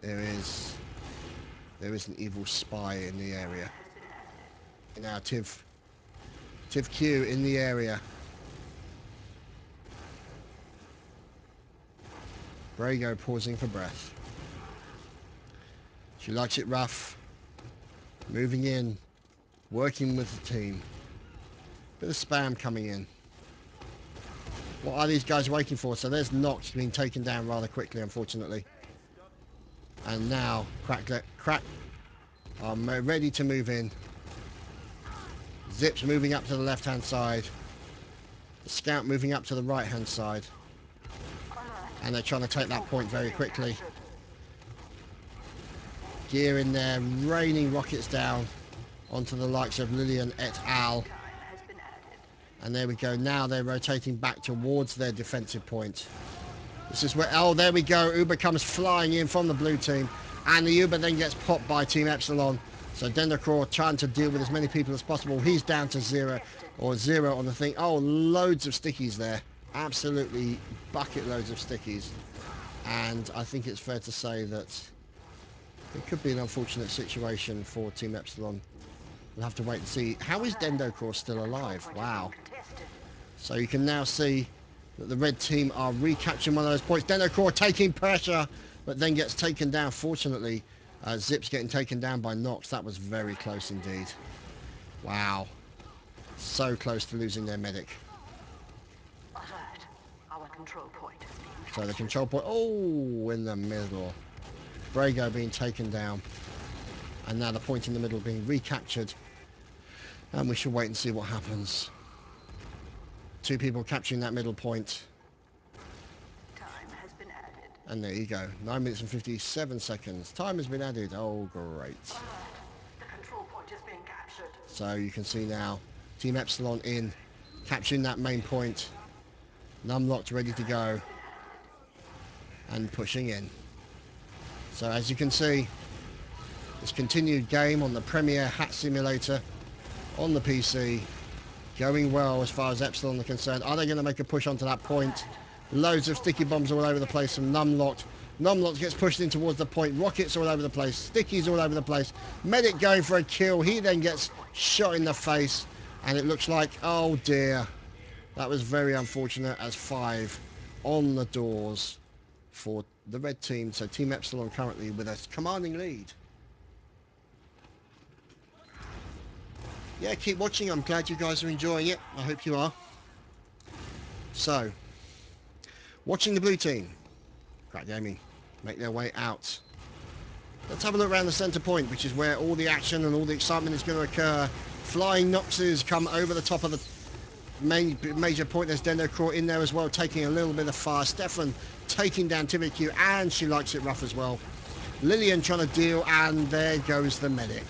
There is an evil spy in the area. Now Tiv Q in the area. Brago pausing for breath. She likes it rough. Moving in. Working with the team. Bit of spam coming in. What are these guys waiting for? So there's Nox being taken down rather quickly, unfortunately. And now Crack are ready to move in. Zip's moving up to the left-hand side. The Scout moving up to the right-hand side. And they're trying to take that point very quickly. Gear in there, raining rockets down onto the likes of Lillian et al. And there we go. Now they're rotating back towards their defensive point. This is where... Oh, there we go. Uber comes flying in from the blue team. And the Uber then gets popped by Team Epsilon. So Dendo Craw trying to deal with as many people as possible. He's down to zero on the thing. Oh, loads of stickies there. Absolutely bucket loads of stickies. And I think it's fair to say that it could be an unfortunate situation for Team Epsilon. We'll have to wait and see. How is Dendo Craw still alive? Wow. So you can now see that the red team are recapturing one of those points. Dendo Craw taking pressure, but then gets taken down. Fortunately, Zip's getting taken down by Nox. That was very close indeed. Wow. So close to losing their medic. Alert. Our control point is being captured. So the control point... Oh, in the middle. Brago being taken down. And now the point in the middle being recaptured. And we shall wait and see what happens. Two people capturing that middle point. Time has been added. And there you go. 9 minutes and 57 seconds. Time has been added. Oh, great. The control point is being captured. So you can see now Team Epsilon in, capturing that main point. Numlocked ready to go. And pushing in. So as you can see, this continued game on the Premier Hat Simulator on the PC. Going well as far as Epsilon are concerned. Are they going to make a push onto that point? Loads of sticky bombs all over the place from Numlocked. Numlocked gets pushed in towards the point. Rockets all over the place. Stickies all over the place. Medic going for a kill. He then gets shot in the face. And it looks like, oh dear. That was very unfortunate as 5 on the doors for the red team. So Team Epsilon currently with a commanding lead. Yeah, keep watching. I'm glad you guys are enjoying it. I hope you are. So, watching the blue team. Crack Gaming make their way out. Let's have a look around the center point, which is where all the action and all the excitement is going to occur. Flying Noxes come over the top of the major point. There's Dendocraw in there as well, taking a little bit of fire. Stefan taking down TVQ, and she likes it rough as well. Lillian trying to deal, and there goes the medic.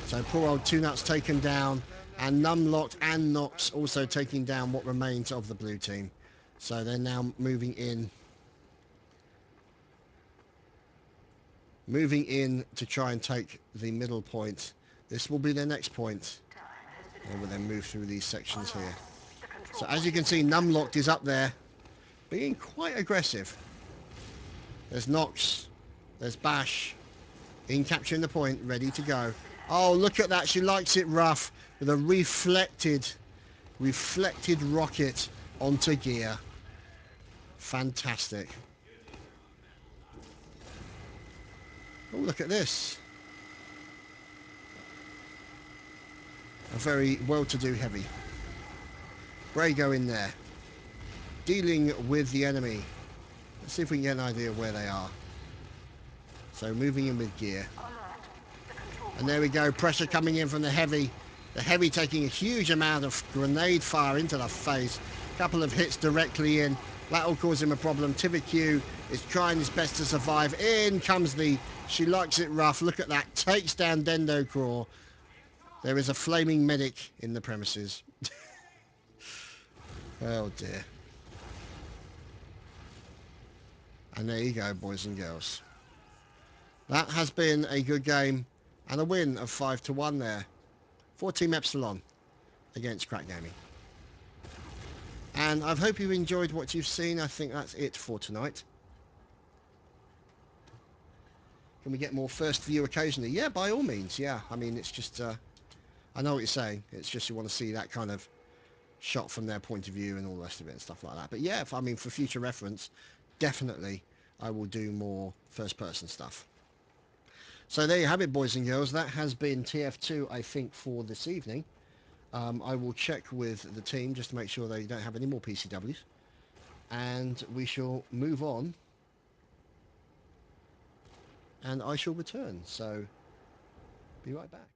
So poor old Two Nuts taken down, and Numlocked and Nox also taking down what remains of the blue team. So they're now moving in to try and take the middle point. This will be their next point. They will then move through these sections here. So as you can see, Numlocked is up there, being quite aggressive. There's Nox, there's Bash, in capturing the point, ready to go. Oh, look at that, she likes it rough with a reflected rocket onto gear. Fantastic. Oh, look at this. A very well-to-do heavy. Brago in there, dealing with the enemy. Let's see if we can get an idea of where they are. So moving in with gear. And there we go, pressure coming in from the heavy. The heavy taking a huge amount of grenade fire into the face. A couple of hits directly in. That will cause him a problem. TVQ is trying his best to survive. In comes the... She likes it rough. Look at that. Takes down Dendocraw. There is a flaming medic in the premises. Oh dear. And there you go, boys and girls. That has been a good game and a win of 5-1 there for Team Epsilon against Crack Gaming. And I hope you enjoyed what you've seen. I think that's it for tonight. Can we get more first view occasionally? Yeah, by all means, yeah. I mean, it's just, I know what you're saying. It's just you want to see that kind of shot from their point of view and all the rest of it and stuff like that. But yeah, I mean, for future reference, definitely I will do more first-person stuff. So there you have it, boys and girls. That has been TF2, I think, for this evening. I will check with the team just to make sure they don't have any more PCWs. And we shall move on. And I shall return. So, be right back.